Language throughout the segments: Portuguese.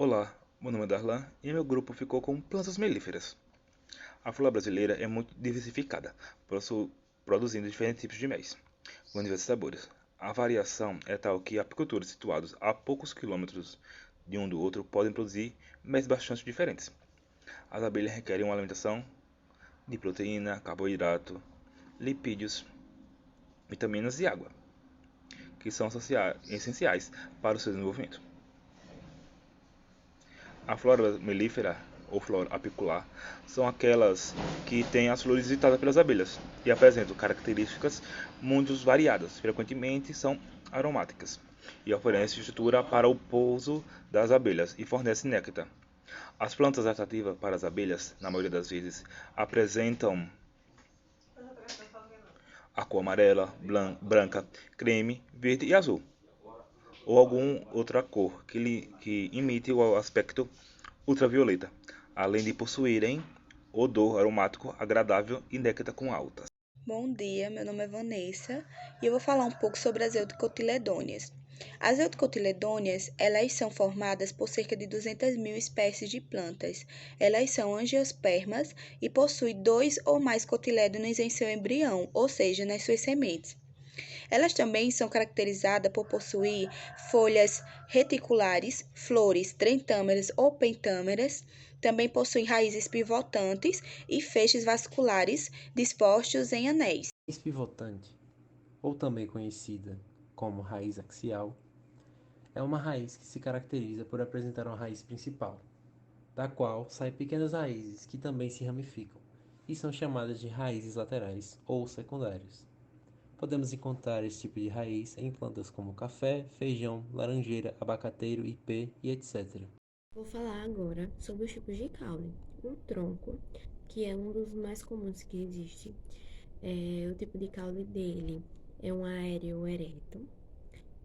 Olá, meu nome é Darlan e meu grupo ficou com plantas melíferas. A flora brasileira é muito diversificada, produzindo diferentes tipos de mel, com diversos sabores. A variação é tal que apicultores situados a poucos quilômetros de um do outro podem produzir mel bastante diferentes. As abelhas requerem uma alimentação de proteína, carboidrato, lipídios, vitaminas e água, que são essenciais para o seu desenvolvimento. A flora melífera ou flora apicular são aquelas que têm as flores visitadas pelas abelhas e apresentam características muito variadas, frequentemente são aromáticas e oferecem estrutura para o pouso das abelhas e fornecem néctar. As plantas atrativas para as abelhas, na maioria das vezes, apresentam a cor amarela, branca, creme, verde e azul, ou alguma outra cor que imite o aspecto ultravioleta, além de possuírem odor aromático agradável e néctar com altas. Bom dia, meu nome é Vanessa e eu vou falar um pouco sobre as eudicotiledôneas. As eudicotiledôneas, elas são formadas por cerca de 200 mil espécies de plantas. Elas são angiospermas e possuem dois ou mais cotilédones em seu embrião, ou seja, nas suas sementes. Elas também são caracterizadas por possuir folhas reticulares, flores trentâmeras ou pentâmeras, também possuem raízes pivotantes e feixes vasculares dispostos em anéis. Raiz pivotante, ou também conhecida como raiz axial, é uma raiz que se caracteriza por apresentar uma raiz principal, da qual saem pequenas raízes que também se ramificam, e são chamadas de raízes laterais ou secundárias. Podemos encontrar esse tipo de raiz em plantas como café, feijão, laranjeira, abacateiro, ipê e etc. Vou falar agora sobre os tipos de caule. O tronco, que é um dos mais comuns que existe, o tipo de caule dele é um aéreo ereto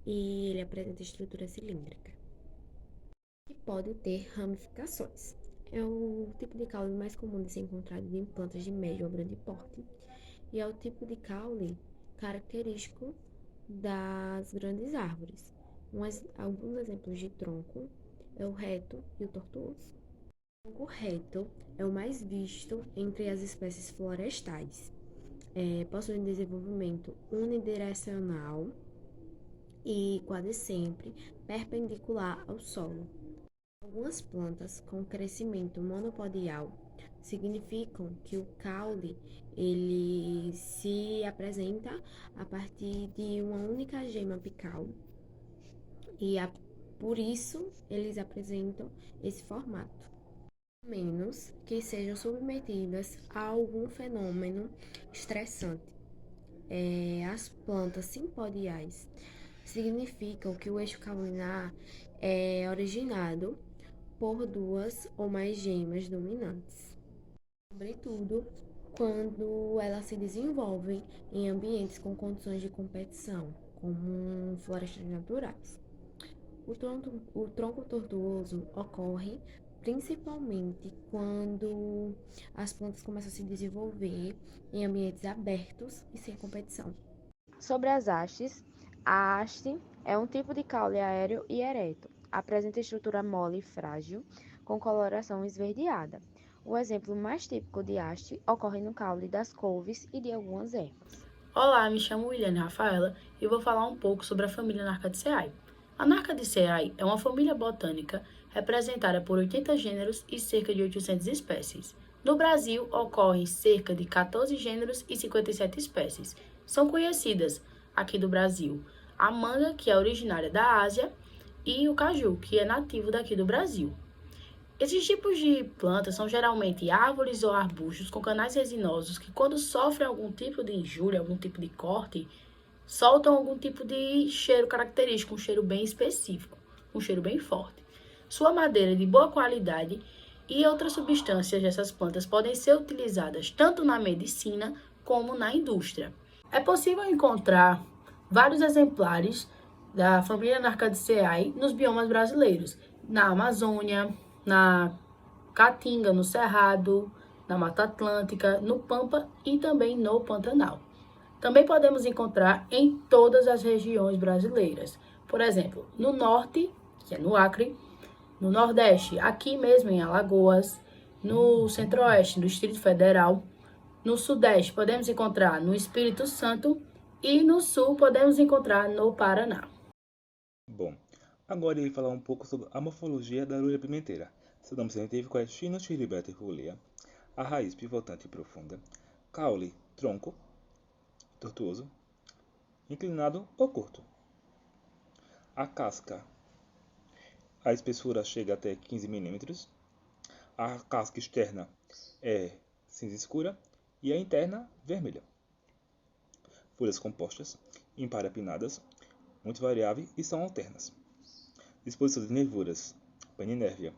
e ele apresenta estrutura cilíndrica e pode ter ramificações. É o tipo de caule mais comum de ser encontrado em plantas de médio ou grande porte e é o tipo de caule característico das grandes árvores. Alguns exemplos de tronco é o reto e o tortuoso. O tronco reto é o mais visto entre as espécies florestais. Possui um desenvolvimento unidirecional e quase sempre perpendicular ao solo. Algumas plantas com crescimento monopodial significam que o caule ele se apresenta a partir de uma única gema apical e por isso eles apresentam esse formato. Menos que sejam submetidas a algum fenômeno estressante. As plantas simpodiais significam que o eixo caulinar é originado por duas ou mais gemas dominantes, sobretudo quando elas se desenvolvem em ambientes com condições de competição, como florestas naturais. O tronco tortuoso ocorre principalmente quando as plantas começam a se desenvolver em ambientes abertos e sem competição. Sobre as hastes, a haste é um tipo de caule aéreo e ereto. Apresenta estrutura mole e frágil, com coloração esverdeada. O exemplo mais típico de haste ocorre no caule das couves e de algumas ervas. Olá, me chamo Williane Rafaela e vou falar um pouco sobre a família Narcadiceae. A Narcadiceae é uma família botânica representada por 80 gêneros e cerca de 800 espécies. No Brasil, ocorrem cerca de 14 gêneros e 57 espécies. São conhecidas, aqui do Brasil, a manga, que é originária da Ásia, e o caju, que é nativo daqui do Brasil. Esses tipos de plantas são geralmente árvores ou arbustos com canais resinosos que, quando sofrem algum tipo de injúria, algum tipo de corte, soltam algum tipo de cheiro característico, um cheiro bem específico, um cheiro bem forte. Sua madeira é de boa qualidade e outras substâncias dessas plantas podem ser utilizadas tanto na medicina como na indústria. É possível encontrar vários exemplares da família Narcadiceae nos biomas brasileiros, na Amazônia, na Caatinga, no Cerrado, na Mata Atlântica, no Pampa e também no Pantanal. Também podemos encontrar em todas as regiões brasileiras. Por exemplo, no norte, que é no Acre, no Nordeste, aqui mesmo em Alagoas, no Centro-Oeste, no Distrito Federal, no Sudeste podemos encontrar no Espírito Santo e no Sul podemos encontrar no Paraná. Bom, agora eu irei falar um pouco sobre a morfologia da arulha pimenteira. Seu nome científico é Chinotchiribete folia. A raiz pivotante e profunda. Caule, tronco, tortuoso, inclinado ou curto. A casca, a espessura chega até 15 milímetros. A casca externa é cinza escura e a interna vermelha. Folhas compostas, imparapinadas, muito variáveis e são alternas. Disposição de nervuras, paninérvia.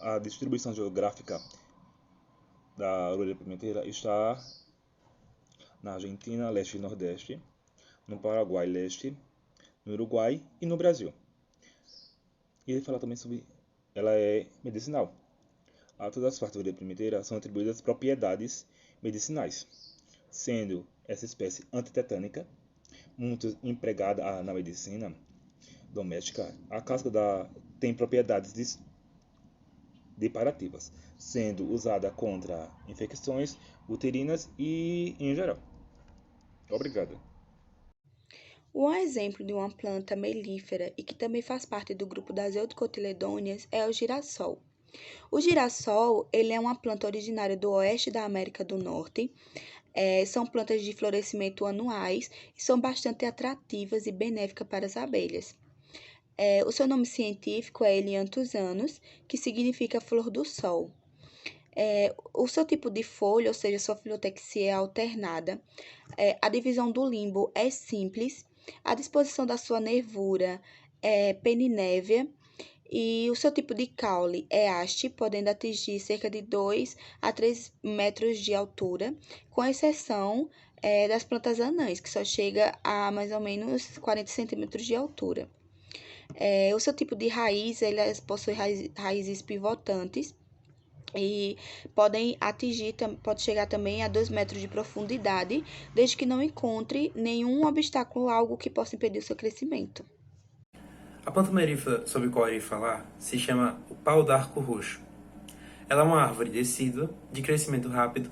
A distribuição geográfica da arulha pimenteira está na Argentina, leste e nordeste, no Paraguai, leste, no Uruguai e no Brasil. E ele fala também sobre ela é medicinal. A todas as partes da arulha pimenteira são atribuídas propriedades medicinais, sendo essa espécie antitetânica, muito empregada na medicina doméstica. A casca tem propriedades depurativas, sendo usada contra infecções uterinas e em geral. Obrigado. Um exemplo de uma planta melífera e que também faz parte do grupo das eudicotiledôneas é o girassol. O girassol, ele é uma planta originária do oeste da América do Norte. São plantas de florescimento anuais e são bastante atrativas e benéficas para as abelhas. O seu nome científico é Elianthusannus, que significa flor do sol. O seu tipo de folha, ou seja, sua filotexia é alternada. A divisão do limbo é simples. A disposição da sua nervura é peninévia. E o seu tipo de caule é haste, podendo atingir cerca de 2 a 3 metros de altura, com exceção das plantas anãs, que só chega a mais ou menos 40 centímetros de altura. O seu tipo de raiz, elas possuem raízes pivotantes e pode chegar também a 2 metros de profundidade, desde que não encontre nenhum obstáculo, algo que possa impedir o seu crescimento. A planta melífera sobre a qual eu irei falar se chama o pau d'arco roxo. Ela é uma árvore decídua, de crescimento rápido,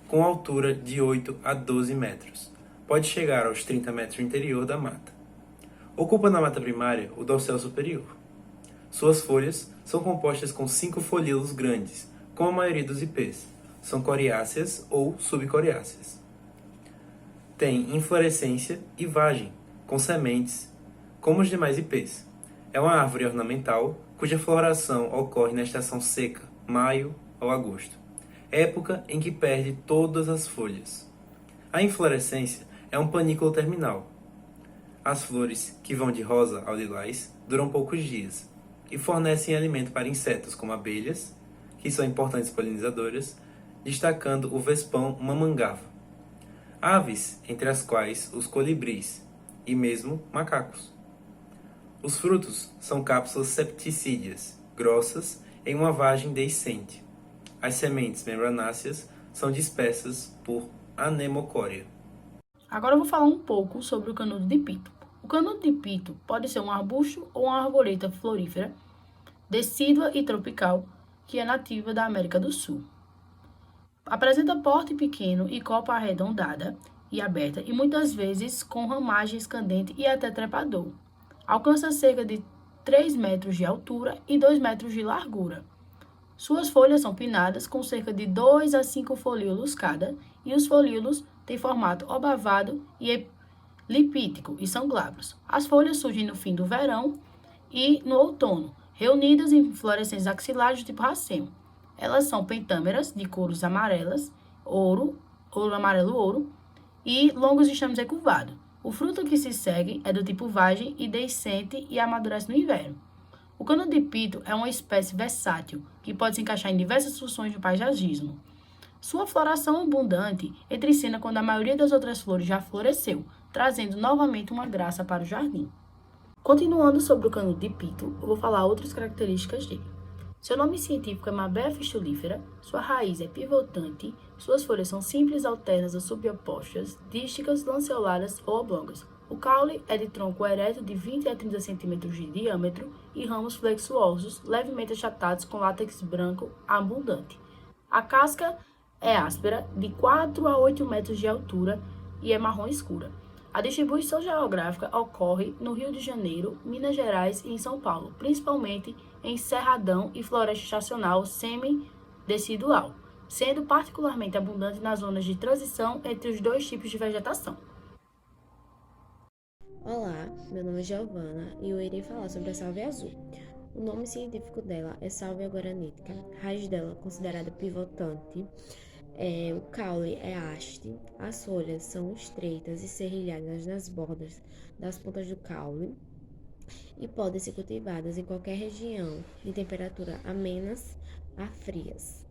com altura de 8 a 12 metros. Pode chegar aos 30 metros no interior da mata. Ocupa na mata primária o dossel superior. Suas folhas são compostas com 5 folíolos grandes, como a maioria dos ipês. São coriáceas ou subcoriáceas. Tem inflorescência e vagem, com sementes, como os demais ipês. É uma árvore ornamental cuja floração ocorre na estação seca, maio ao agosto, época em que perde todas as folhas. A inflorescência é um panículo terminal. As flores, que vão de rosa ao lilás, duram poucos dias e fornecem alimento para insetos como abelhas, que são importantes polinizadoras, destacando o vespão mamangava. Aves, entre as quais os colibris e mesmo macacos. Os frutos são cápsulas septicídeas, grossas, em uma vagem deiscente. As sementes membranáceas são dispersas por anemocória. Agora eu vou falar um pouco sobre o canudo de pito. O canudo de pito pode ser um arbusto ou uma arboreta florífera, decídua e tropical, que é nativa da América do Sul. Apresenta porte pequeno e copa arredondada e aberta e muitas vezes com ramagens candente e até trepador. Alcança cerca de 3 metros de altura e 2 metros de largura. Suas folhas são pinnadas com cerca de 2 a 5 folíolos cada e os folíolos têm formato obovado e elíptico e são glabros. As folhas surgem no fim do verão e no outono, reunidas em inflorescências axilares do tipo racemo. Elas são pentâmeras, de cores amarelas, amarelo-ouro, e longos estames recurvados. O fruto que se segue é do tipo vagem e deiscente e amadurece no inverno. O canudo de pito é uma espécie versátil, que pode se encaixar em diversas funções do paisagismo. Sua floração abundante entra em cena quando a maioria das outras flores já floresceu, trazendo novamente uma graça para o jardim. Continuando sobre o canudo de pito, eu vou falar outras características dele. Seu nome científico é Mabea fistulífera, sua raiz é pivotante, suas folhas são simples, alternas ou subopostas, dísticas, lanceoladas ou oblongas. O caule é de tronco ereto de 20 a 30 centímetros de diâmetro e ramos flexuosos, levemente achatados com látex branco abundante. A casca é áspera, de 4 a 8 metros de altura e é marrom escura. A distribuição geográfica ocorre no Rio de Janeiro, Minas Gerais e em São Paulo, principalmente em cerradão e floresta estacional semi-decidual, sendo particularmente abundante nas zonas de transição entre os dois tipos de vegetação. Olá, meu nome é Giovana e eu irei falar sobre a sálvia azul. O nome científico dela é Sálvia guaranítica, raiz dela considerada pivotante. O caule é haste, as folhas são estreitas e serrilhadas nas bordas das pontas do caule e podem ser cultivadas em qualquer região de temperatura amenas a frias.